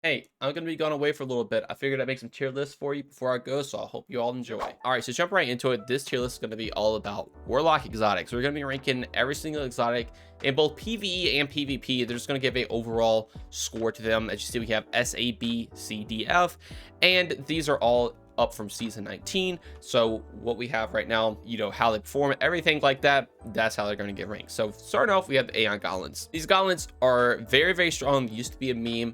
Hey, I'm gonna be going away for a little bit. I figured I'd make some tier lists for you before I go, so I hope you all enjoy. All right, so jump right into it. This tier list is gonna be all about Warlock exotics. We're gonna be ranking every single exotic in both PvE and PvP. They're just gonna give a overall score to them. As you see, we have S, A, B, C, D, F, and these are all up from season 19. So what we have right now, how they perform, everything like that, that's how they're going to get ranked. So starting off, we have the Aeon Goblins. These goblins are very, very strong. They used to be a meme.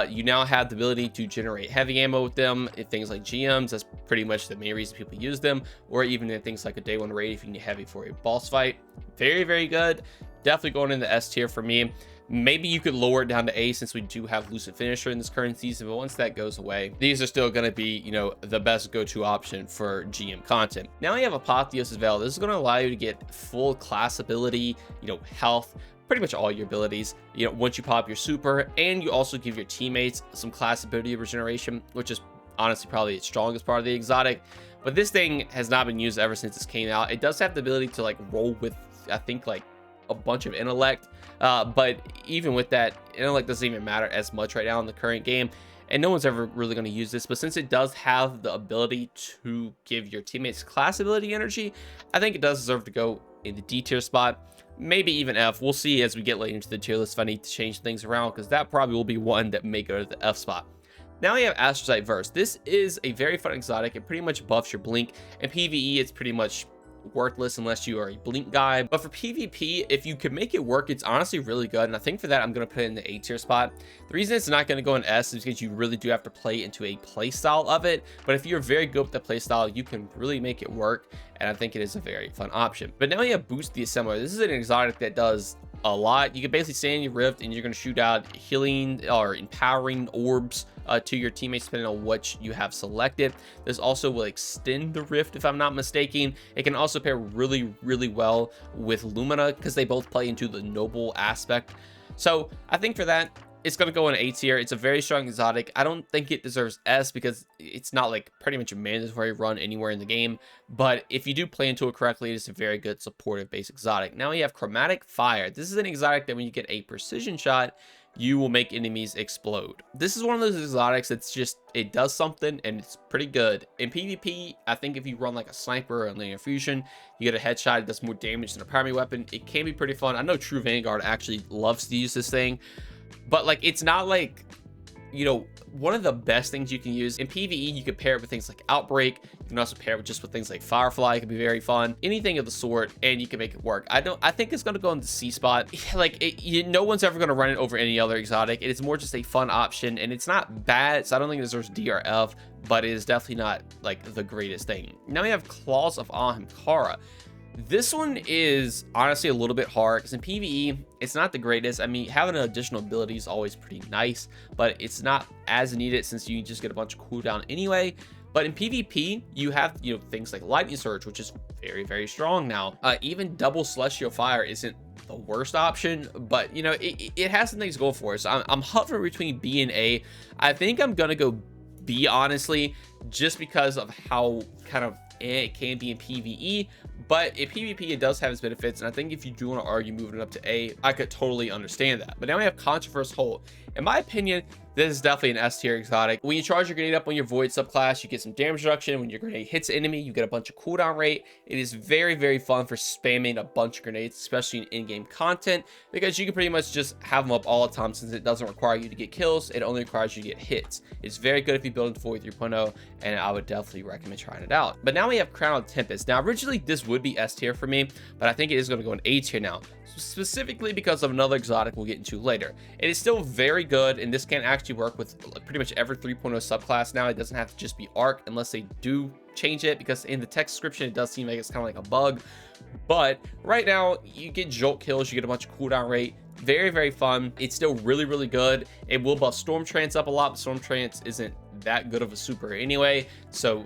You now have the ability to generate heavy ammo with them in things like GMs. That's pretty much the main reason people use them, or even in things like a day one raid if you need heavy for a boss fight. Very, very good. Definitely going in the S tier for me. Maybe you could lower it down to A since we do have Lucid Finisher in this current season, but once that goes away, these are still going to be, the best go-to option for GM content. Now we have Apotheosis Veil. This is going to allow you to get full class ability, health, pretty much all your abilities, once you pop your super, and you also give your teammates some class ability regeneration, which is honestly probably its strongest part of the exotic. But this thing has not been used ever since this came out. It does have the ability to roll with, I think, a bunch of intellect, but even with that, intellect doesn't even matter as much right now in the current game, and no one's ever really going to use this. But since it does have the ability to give your teammates class ability energy, I think it does deserve to go in the D tier spot, maybe even F. We'll see as we get later into the tier list if I need to change things around, because that probably will be one that may go to the F spot. Now we have Astrocyte Verse. This is a very fun exotic. It pretty much buffs your blink. In PvE, it's pretty much worthless unless you are a blink guy, but for PvP, if you can make it work, it's honestly really good. And I think for that, I'm going to put it in the A tier spot. The reason it's not going to go in S is because you really do have to play into a play style of it, but if you're very good with the play style, you can really make it work, and I think it is a very fun option. But now you have Boost the Assembler. This is an exotic that does a lot. You can basically stay in your rift and you're going to shoot out healing or empowering orbs to your teammates depending on what you have selected. This also will extend the rift if I'm not mistaken. It can also pair really, really well with Lumina because they both play into the noble aspect. So I think for that, it's going to go in A tier. It's a very strong exotic. I don't think it deserves S because it's not pretty much a mandatory run anywhere in the game. But if you do play into it correctly, it is a very good supportive base exotic. Now we have Chromatic Fire. This is an exotic that when you get a precision shot, you will make enemies explode. This is one of those exotics that's just, it does something and it's pretty good. In PvP, I think if you run like a sniper or a linear fusion, you get a headshot, it does more damage than a primary weapon. It can be pretty fun. I know True Vanguard actually loves to use this thing, but it's not one of the best things you can use. In PvE, you can pair it with things like Outbreak. You can also pair it with things like Firefly. It can be very fun. Anything of the sort, and you can make it work. I think it's going to go in the C spot. No one's ever going to run it over any other exotic. It is more just a fun option, and it's not bad, so I don't think it deserves D or F, but it is definitely not the greatest thing. Now we have Claws of Ahamkara. This one is honestly a little bit hard because in PvE, it's not the greatest. I mean, having an additional ability is always pretty nice, but it's not as needed since you just get a bunch of cooldown anyway. But in PvP, you have, things like Lightning Surge, which is very, very strong now. Even double Celestial Fire isn't the worst option, but, it has some things to go for it. So I'm hovering between B and A. I think I'm going to go B, honestly, just because of how kind of it can be in PvE, but in PvP it does have its benefits, and I think if you do want to argue moving it up to A, I could totally understand that. But now we have Controversial Hold. In my opinion, this is definitely an S tier exotic. When you charge your grenade up on your Void subclass, you get some damage reduction. When your grenade hits an enemy, you get a bunch of cooldown rate. It is very, very fun for spamming a bunch of grenades, especially in in-game content, because you can pretty much just have them up all the time since it doesn't require you to get kills. It only requires you to get hits. It's very good if you build into Void 3.0, and I would definitely recommend trying it out. But now we have Crown of Tempest. Now, originally, this would be S tier for me, but I think it is going to go in A tier now, specifically because of another exotic we'll get into later. It is still very good, and this can actually work with pretty much every 3.0 subclass now. It doesn't have to just be Arc unless they do change it, because in the text description it does seem like it's kind of like a bug. But right now you get jolt kills, you get a bunch of cooldown rate. Very, very fun. It's still really, really good. It will buff Storm Trance up a lot, but Storm Trance isn't that good of a super anyway, so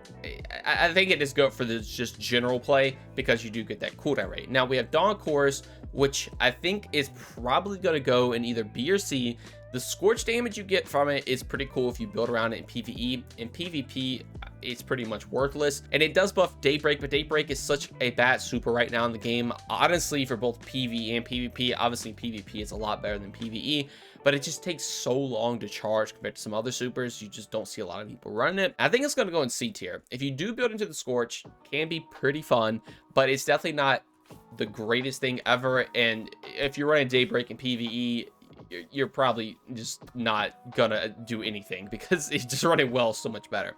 I think it is good for the just general play because you do get that cooldown rate. Now we have Dawn Chorus, which I think is probably going to go in either B or C. The scorch damage you get from it is pretty cool if you build around it in PvE. In PvP, it's pretty much worthless. And it does buff Daybreak, but Daybreak is such a bad super right now in the game, honestly, for both PvE and PvP. Obviously PvP is a lot better than PvE, but it just takes so long to charge compared to some other supers. You just don't see a lot of people running it. I think it's going to go in C tier. If you do build into the Scorch, can be pretty fun, but it's definitely not the greatest thing ever. And if you're running Daybreak in PvE, you're probably just not gonna do anything because it's just running well so much better.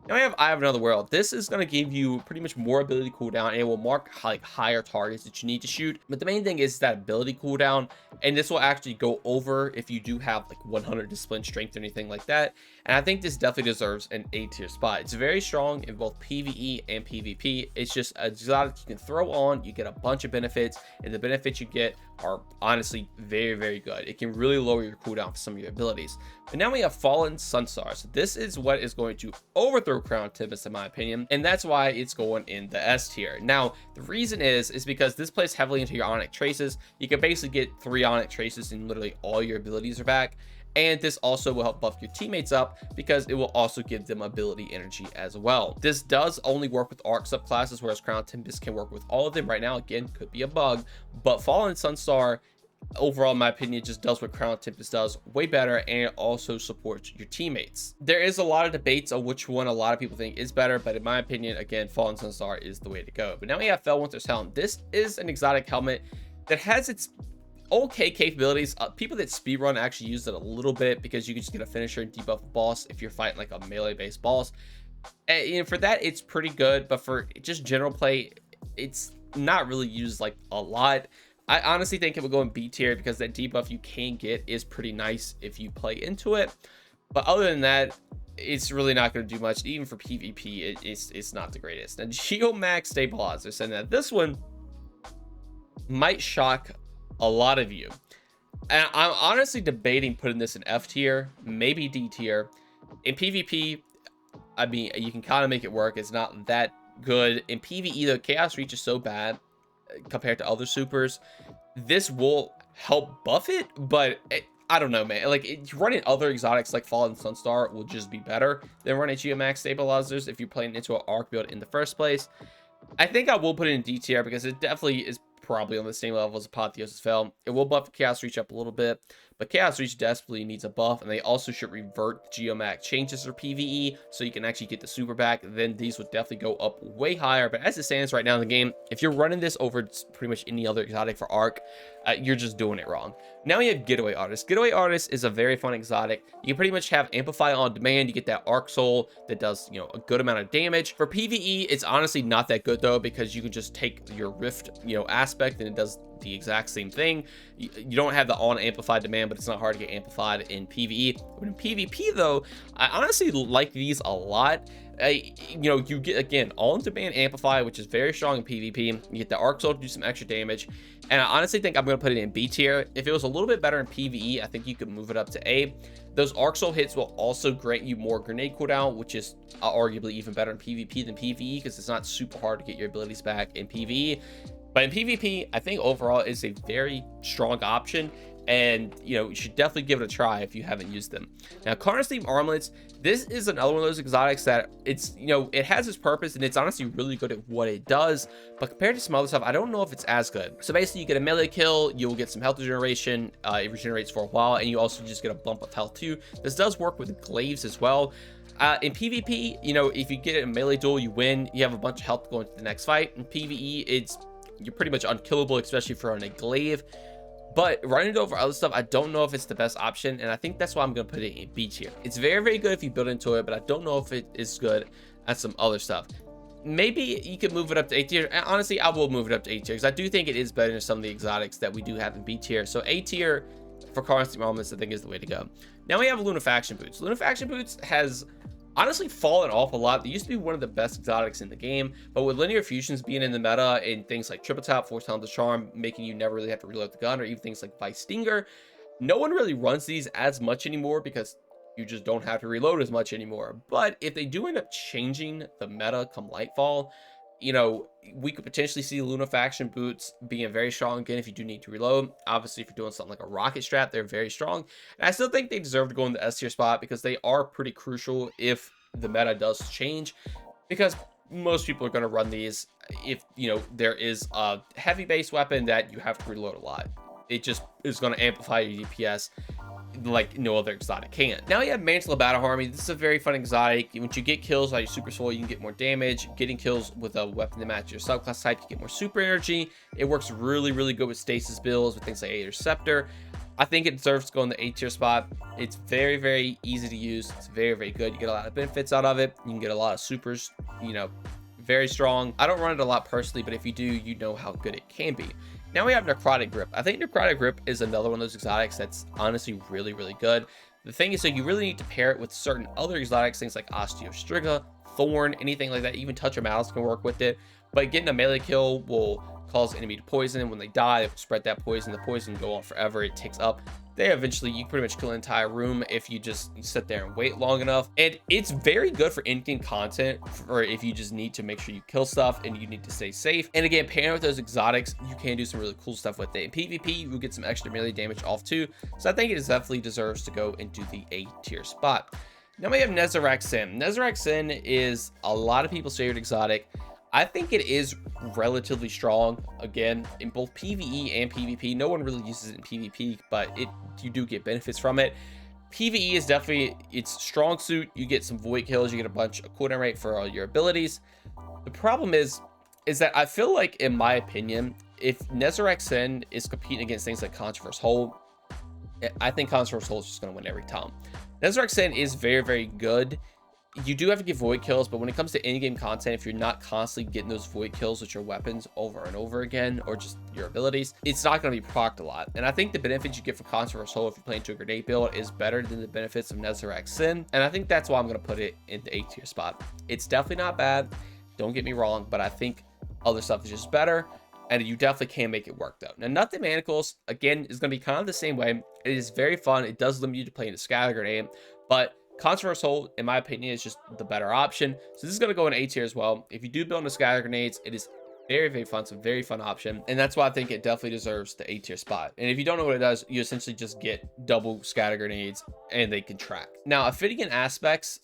Now I have Another World. This is going to give you pretty much more ability cooldown, and it will mark like higher targets that you need to shoot. But the main thing is that ability cooldown, and this will actually go over if you do have like 100 discipline, strength, or anything like that. And I think this definitely deserves an A tier spot. It's very strong in both PvE and PvP. It's just a exotic you can throw on. You get a bunch of benefits, and the benefits you get are honestly very, very good. It can really lower your cooldown for some of your abilities. But now we have Fallen Sunstar. So this is what is going to overthrow Crown Tempest, in my opinion, and that's why it's going in the S tier. Now the reason is because this plays heavily into your Onyx traces. You can basically get 3 Onyx traces and literally all your abilities are back. And this also will help buff your teammates up because it will also give them ability energy as well. This does only work with Arc subclasses, whereas Crown Tempest can work with all of them. Right now, again, could be a bug, but Fallen Sunstar, overall, in my opinion, just does what Crown Tempest does way better, and it also supports your teammates. There is a lot of debates on which one a lot of people think is better, but in my opinion, again, Fallen Sunstar is the way to go. But now we have Fellwinter's Helm. This is an exotic helmet that has its okay capabilities. People that speedrun actually use it a little bit because you can just get a finisher and debuff a boss if you're fighting like a melee based boss. And, you know, for that it's pretty good, but for just general play, it's not really used like a lot. I honestly think it would go in B tier because that debuff you can get is pretty nice if you play into it. But other than that, it's really not going to do much. Even for PvP, it's not the greatest. And Geomax Stabilizer saying that this one might shock a lot of you, and I'm honestly debating putting this in F tier, maybe D tier. In PvP, I mean, you can kind of make it work. It's not that good. In PvE though, Chaos Reach is so bad compared to other supers. This will help buff it, but I don't know, man. Like running other exotics like Fallen Sunstar will just be better than running Geomax Stabilizers if you're playing into an arc build in the first place. I think I will put it in D tier because it definitely is probably on the same level as Apotheosis Fell. It will buff Chaos Reach up a little bit, but Chaos Reach desperately needs a buff, and they also should revert Geomax changes for PvE so you can actually get the super back. Then these would definitely go up way higher. But as it stands right now in the game, if you're running this over pretty much any other exotic for Arc, you're just doing it wrong. Now you have Getaway Artist. Getaway Artist is a very fun exotic. You can pretty much have Amplify on demand. You get that Arc Soul that does, you know, a good amount of damage. For PvE, it's honestly not that good though, because you can just take your Rift, you know, aspect, and it does the exact same thing. You don't have the on amplified demand, but it's not hard to get amplified in PvE. But in PvP though, I honestly like these a lot. You know, you get, again, on demand amplify, which is very strong in PvP. You get the Arc Soul to do some extra damage, and I honestly think I'm going to put it in B tier. If it was a little bit better in PvE, I think you could move it up to A. Those Arc Soul hits will also grant you more grenade cooldown, which is arguably even better in PvP than PvE because it's not super hard to get your abilities back in PvE. But in PvP, I think overall it's a very strong option, and you know, you should definitely give it a try if you haven't used them. Now, Karna's Theme Armlets, this is another one of those exotics that it's, you know, it has its purpose and it's honestly really good at what it does, but compared to some other stuff, I don't know if it's as good. So basically, you get a melee kill, you'll get some health regeneration, it regenerates for a while, and you also just get a bump of health too. This does work with glaives as well. In PvP, you know, if you get a melee duel, you win, you have a bunch of health going to the next fight. In PvE, you're pretty much unkillable, especially for on a glaive. But running it over other stuff, I don't know if it's the best option, and I think that's why I'm going to put it in B tier. It's very, very good if you build into it, but I don't know if it is good at some other stuff. Maybe you could move it up to A tier. And honestly, I will move it up to A tier because I do think it is better than some of the exotics that we do have in B tier. So A tier for Karna's Theme Armlets, I think, is the way to go. Now we have Lunafaction Boots. Lunafaction Boots has honestly fallen off a lot. They used to be one of the best exotics in the game, but with linear fusions being in the meta and things like triple tap, force talent charm, making you never really have to reload the gun, or even things like Vice Stinger, no one really runs these as much anymore because you just don't have to reload as much anymore. But if they do end up changing the meta come Lightfall, you know, we could potentially see Lunafaction Boots being very strong again if you do need to reload. Obviously, if you're doing something like a rocket strap, they're very strong. And I still think they deserve to go in the S tier spot because they are pretty crucial if the meta does change, because most people are going to run these if, you know, there is a heavy base weapon that you have to reload a lot. It just is going to amplify your DPS like no other exotic can. Now you have Mantle of Battle Harmony. This is a very fun exotic. Once you get kills by your super soul, you can get more damage. Getting kills with a weapon that matches your subclass type, you get more super energy. It works really, really good with stasis builds with things like Aether Scepter. I think it deserves to go in the A tier spot. It's very, very easy to use. It's very, very good. You get a lot of benefits out of it. You can get a lot of supers, you know, very strong. I don't run it a lot personally, but if you do, you know how good it can be. Now we have Necrotic Grip. I think Necrotic Grip is another one of those exotics that's honestly really, really good. The thing is that you really need to pair it with certain other exotics, things like Osteostriga, Thorn, anything like that. Even Touch of Malice can work with it. But getting a melee kill will cause enemy to poison. When they die, they spread that poison. The poison go on forever. It takes up. They eventually, you pretty much kill an entire room if you just sit there and wait long enough. And it's very good for in-game content, for if you just need to make sure you kill stuff and you need to stay safe. And again, pairing with those exotics, you can do some really cool stuff with it. In PvP, you will get some extra melee damage off too. So I think it definitely deserves to go into the A tier spot. Now we have Nezarec Sin. Nezarec Sin is a lot of people's favorite exotic. I think it is relatively strong, again, in both PvE and PvP. No one really uses it in PvP, but you do get benefits from it. PvE is definitely its strong suit. You get some void kills, you get a bunch of cooldown rate for all your abilities. The problem is that I feel like, in my opinion, if Nezarec Sin is competing against things like Controverse Hold, I think Controverse Hold is just going to win every time. Nezarec Sin is very, very good. You do have to get void kills, but when it comes to in-game content, if you're not constantly getting those void kills with your weapons over and over again, or just your abilities, it's not going to be procced a lot. And I think the benefits you get from Controverse Hold if you're playing to a grenade build is better than the benefits of Nezarec Sin. And I think that's why I'm going to put it in the A tier spot. It's definitely not bad, don't get me wrong, but I think other stuff is just better. And you definitely can make it work though. Now, Nothing Manacles, again, is going to be kind of the same way. It is very fun. It does limit you to playing a scatter grenade, but Controverse Hold, in my opinion, is just the better option. So this is going to go in A tier as well. If you do build in scatter grenades, it is very, very fun. It's a very fun option. And that's why I think it definitely deserves the A tier spot. And if you don't know what it does, you essentially just get double scatter grenades and they can track. Now, affinity and aspects,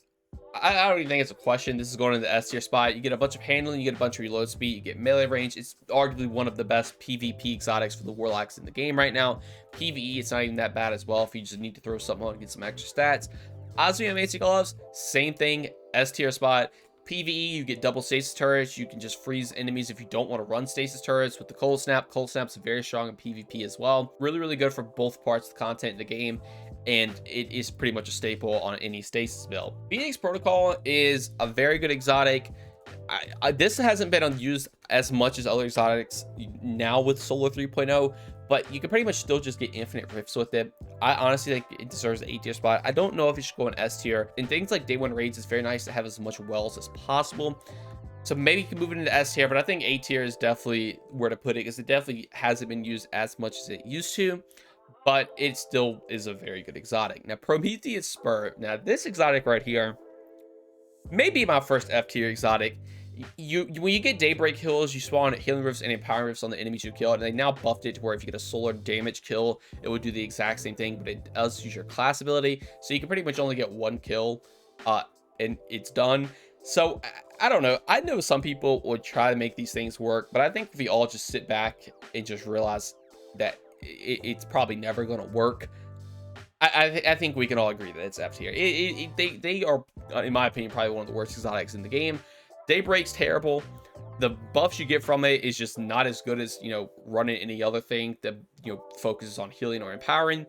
I don't even think it's a question. This is going in the S tier spot. You get a bunch of handling, you get a bunch of reload speed, you get melee range. It's arguably one of the best PvP exotics for the Warlocks in the game right now. PvE, it's not even that bad as well if you just need to throw something on and get some extra stats. Osmium Gloves, same thing, S tier spot. PvE, you get double stasis turrets. You can just freeze enemies if you don't want to run stasis turrets with the Cold Snap. Cold Snap's very strong in PvP as well. Really, really good for both parts of the content in the game, and it is pretty much a staple on any stasis build. Phoenix Protocol is a very good exotic. This hasn't been used as much as other exotics now with Solar 3.0, but you can pretty much still just get infinite rifts with it. I honestly think it deserves an A tier spot. I don't know if it should go in S tier. In things like Day 1 raids, it's very nice to have as much wells as possible. So maybe you can move it into S tier, but I think A tier is definitely where to put it, because it definitely hasn't been used as much as it used to, but it still is a very good exotic. Now, Prometheus Spur. Now, this exotic right here may be my first F tier exotic. When you get Daybreak kills, you spawn healing rifts and empowering rifts on the enemies you killed, and they now buffed it to where if you get a solar damage kill, it would do the exact same thing, but it does use your class ability, so you can pretty much only get one kill and it's done. So I don't know. I know some people would try to make these things work, but I think if we all just sit back and just realize that it's probably never going to work, I think we can all agree that it's F tier. They are, in my opinion, probably one of the worst exotics in the game. Daybreak's terrible. The buffs you get from it is just not as good as, you know, running any other thing that, you know, focuses on healing or empowering.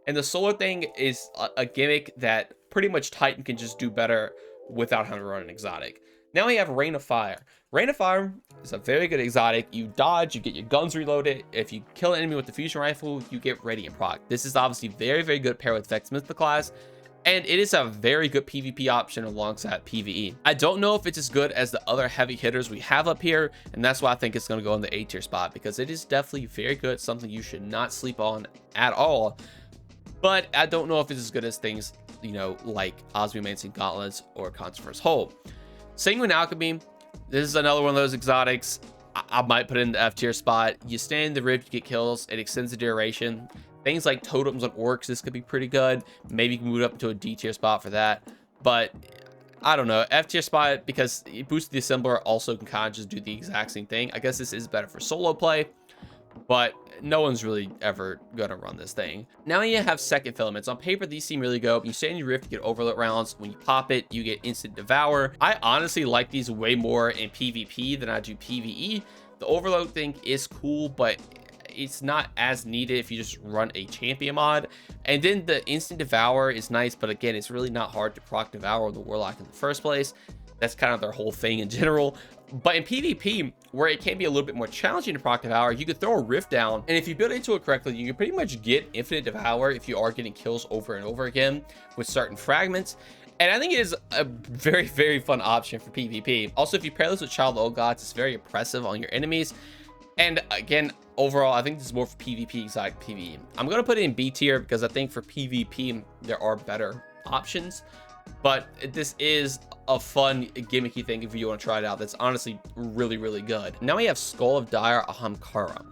And the solar thing is a gimmick that pretty much Titan can just do better without having to run an exotic. Now we have Rain of Fire. Rain of Fire is a very good exotic. You dodge, you get your guns reloaded. If you kill an enemy with the fusion rifle, you get Radiant proc. This is obviously very, very good paired with Vexmith the class, and it is a very good PvP option alongside PvE. I don't know if it's as good as the other heavy hitters we have up here, and that's why I think it's going to go in the A tier spot, because it is definitely very good, something you should not sleep on at all. But I don't know if it's as good as things, you know, like Osmiomancy Gauntlets or Controverse Hold. Sanguine Alchemy, this is another one of those exotics. I might put it in the F tier spot. You stand in the rift, you get kills, it extends the duration. Things like totems on orcs, this could be pretty good. Maybe you can move it up to a D tier spot for that. But I don't know, F tier spot, because Boost the Assembler also can kind of just do the exact same thing. I guess this is better for solo play, but no one's really ever gonna run this thing. Now you have second filaments. On paper, these seem really good. When you stay in your rift, you get overload rounds. When you pop it, you get instant devour. I honestly like these way more in PvP than I do PvE. The overload thing is cool, but it's not as needed if you just run a champion mod. And then the instant devour is nice, but again, it's really not hard to proc devour with the Warlock in the first place. That's kind of their whole thing in general. But in PvP, where it can be a little bit more challenging to proc devour, you could throw a rift down, and if you build into it correctly, you can pretty much get infinite devour if you are getting kills over and over again with certain fragments. And I think it is a very, very fun option for PvP. Also, if you pair this with Child of the Old Gods, it's very oppressive on your enemies. And again, overall, I think this is more for PvP, exotic PvE. I'm going to put it in B tier because I think for PvP, there are better options. But this is a fun gimmicky thing if you want to try it out. That's honestly really, really good. Now we have Skull of Dire Ahamkara.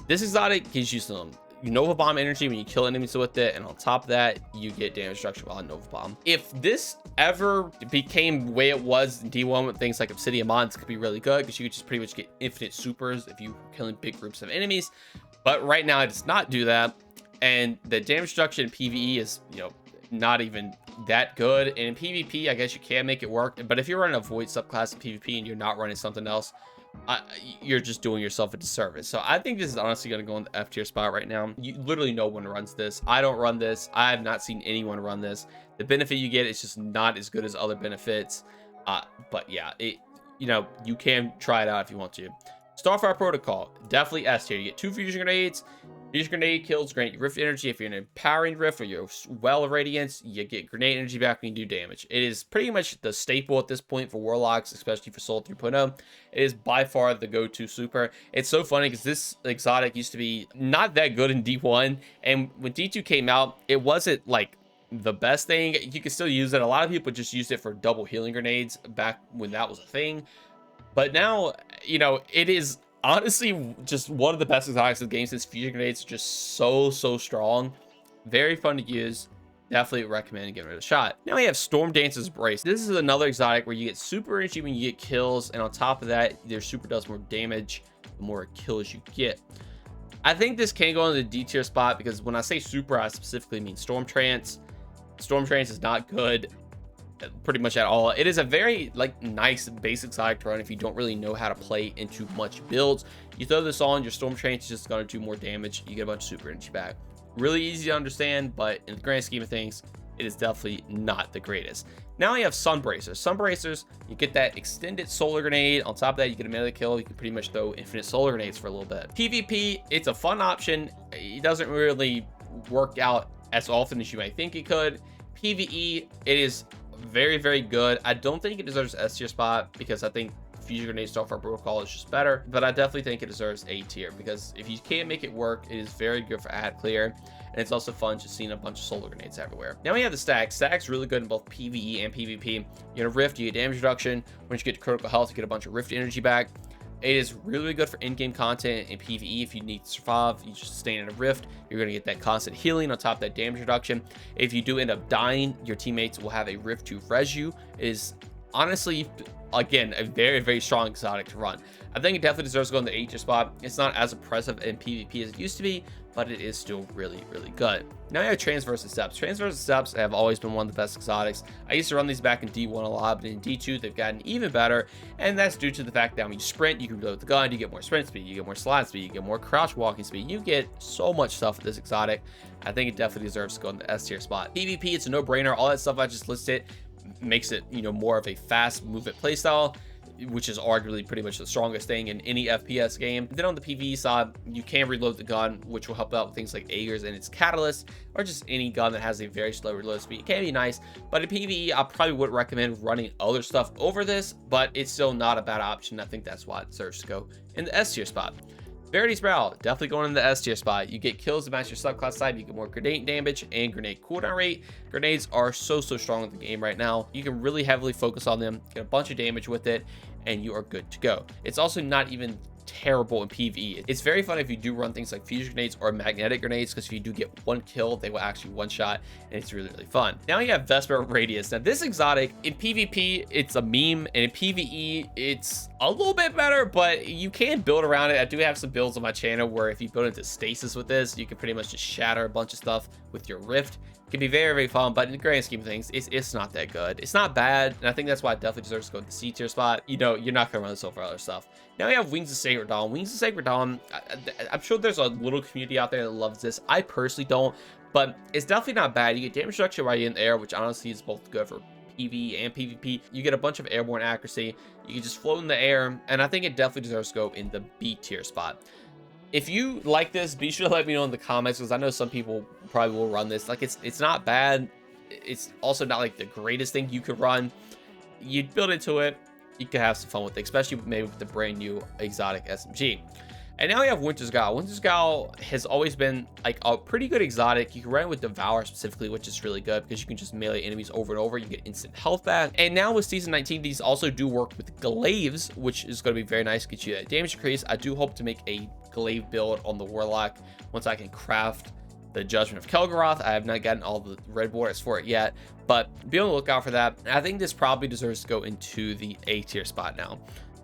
This exotic gives you some Nova Bomb energy when you kill enemies with it, and on top of that, you get damage reduction while Nova Bomb. If this ever became the way it was in D1 with things like Obsidian Mods, could be really good because you could just pretty much get infinite supers if you were killing big groups of enemies. But right now, it does not do that, and the damage reduction in PvE is, you know, not even that good. And in PvP, I guess you can make it work, but if you're running a void subclass in PvP and you're not running something else, you're just doing yourself a disservice. So I think this is honestly going to go in the F tier spot right now. You literally, no one runs this. I don't run this. I have not seen anyone run this. The benefit you get is just not as good as other benefits, but yeah, you know, you can try it out if you want to. Starfire Protocol, definitely S tier. You get 2 fusion grenades. Fusion grenade kills grant you rift energy. If you're in an empowering rift or you're well of radiance, you get grenade energy back when you do damage. It is pretty much the staple at this point for Warlocks, especially for Soul 3.0. It is by far the go-to super. It's so funny because this exotic used to be not that good in D1, and when D2 came out, it wasn't like the best thing. You could still use it. A lot of people just used it for double healing grenades back when that was a thing. But now, you know, it is honestly just one of the best exotics of the game, since fusion grenades are just so strong. Very fun to use. Definitely recommend giving it a shot. Now we have Storm Dancer's Brace. This is another exotic where you get super energy when you get kills, and on top of that, their super does more damage the more kills you get. I think this can go in the D tier spot because when I say super, I specifically mean Storm Trance. Storm Trance is not good pretty much at all. It is a very nice basic exotic to run if you don't really know how to play into much builds. You throw this on, your Storm Trance is just going to do more damage. You get a bunch of super energy back. Really easy to understand, but in the grand scheme of things, it is definitely not the greatest. Now you have Sunbracers. Sunbracers, you get that extended solar grenade. On top of that, you get a melee kill. You can pretty much throw infinite solar grenades for a little bit. PvP, it's a fun option. It doesn't really work out as often as you might think it could. PvE, it is very good. I don't think it deserves S tier spot because I think fusion grenade Starfire Protocol is just better, but I definitely think it deserves A tier because if you can't make it work, it is very good for ad clear, and it's also fun just seeing a bunch of solar grenades everywhere. Now we have the stack. Stack's really good in both PvE and PvP. You know, rift, you get damage reduction. Once you get to critical health, you get a bunch of rift energy back. It is really good for in-game content in PvE. If you need to survive, you just stay in a rift, you're going to get that constant healing on top of that damage reduction. If you do end up dying, your teammates will have a rift to res you. It is honestly, again, a very strong exotic to run. I think it definitely deserves to go in the A tier spot. It's not as impressive in PvP as it used to be, but it is still really good. Now you have Transverse Steps. Transverse Steps have always been one of the best exotics. I used to run these back in D1 a lot, but in D2 they've gotten even better, and that's due to the fact that when you sprint, you can reload the gun, you get more sprint speed, you get more slide speed, you get more crouch walking speed. You get so much stuff with this exotic. I think it definitely deserves to go in the S tier spot. PvP, it's a no-brainer. All that stuff I just listed makes it, you know, more of a fast movement playstyle, which is arguably pretty much the strongest thing in any FPS game. Then on the PvE side, you can reload the gun, which will help out with things like Aegis and its Catalyst, or just any gun that has a very slow reload speed. It can be nice, but in PvE, I probably would recommend running other stuff over this, but it's still not a bad option. I think that's why it deserves to go in the S tier spot. Verity's Brow, definitely going in the S tier spot. You get kills to match your subclass type, you get more grenade damage and grenade cooldown rate. Grenades are so strong in the game right now. You can really heavily focus on them, get a bunch of damage with it, and you are good to go. It's also not even terrible in PvE. It's very fun if you do run things like fusion grenades or magnetic grenades, because if you do get one kill, they will actually one shot, and it's really, really fun. Now you have Vesper Radius. Now this exotic in PvP, it's a meme, and in PvE, it's a little bit better, but you can build around it. I do have some builds on my channel where if you build into stasis with this, you can pretty much just shatter a bunch of stuff with your rift. It can be very, very fun, but in the grand scheme of things, it's not that good. It's not bad, and I think that's why it definitely deserves to go to the C tier spot. You know, you're not gonna run this over other stuff. Now we have Wings of Sacred Dawn. Wings of Sacred Dawn, I'm sure there's a little community out there that loves this. I personally don't, but it's definitely not bad. You get damage reduction right in the air, which honestly is both good for PvE and PvP. You get a bunch of airborne accuracy. You can just float in the air, and I think it definitely deserves to go in the B tier spot. If you like this, be sure to let me know in the comments, because I know some people probably will run this. Like, it's not bad. It's also not like the greatest thing you could run. You build into it, you can have some fun with it, especially maybe with the brand new exotic SMG. And now we have Winter's Guile. Winter's Guile has always been like a pretty good exotic. You can run it with Devour specifically, which is really good because you can just melee enemies over and over. You get instant health back. And now with Season 19, these also do work with Glaives, which is going to be very nice. Get you that damage increase. I do hope to make a Glaive build on the Warlock once I can craft the Judgment of Kelgaroth. I have not gotten all the red borders for it yet, but be on the lookout for that. I think this probably deserves to go into the A tier spot now,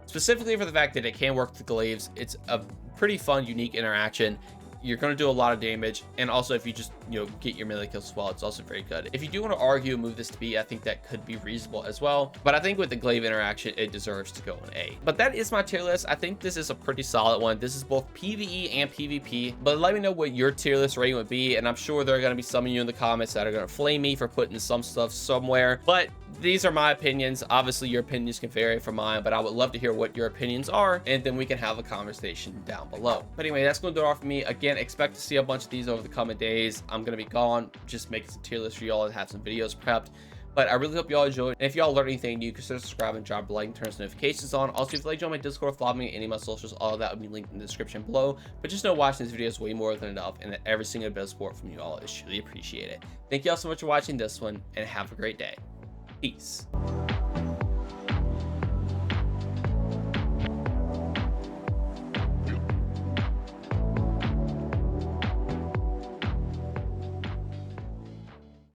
specifically for the fact that it can work with the Glaives. It's a pretty fun, unique interaction. You're going to do a lot of damage, and also if you just, you know, get your melee kills as well, it's also very good. If you do want to argue and move this to B, I think that could be reasonable as well, but I think with the Glaive interaction, it deserves to go in A. But that is my tier list. I think this is a pretty solid one. This is both PvE and PvP, but let me know what your tier list rating would be, and I'm sure there are going to be some of you in the comments that are going to flame me for putting some stuff somewhere, but these are my opinions. Obviously your opinions can vary from mine, but I would love to hear what your opinions are, and then we can have a conversation down below. But anyway, that's going to do it all for me. Again, expect to see a bunch of these over the coming days. I'm going to be gone, just making some tier lists for y'all and have some videos prepped. But I really hope y'all enjoyed. And if y'all learned anything new, consider subscribing and drop a like and turn those notifications on. Also, if you'd like to join my Discord, follow me, any of my socials, all of that will be linked in the description below. But just know watching this video is way more than enough, and that every single bit of support from you all is truly appreciated. Thank y'all so much for watching this one, and have a great day. Peace.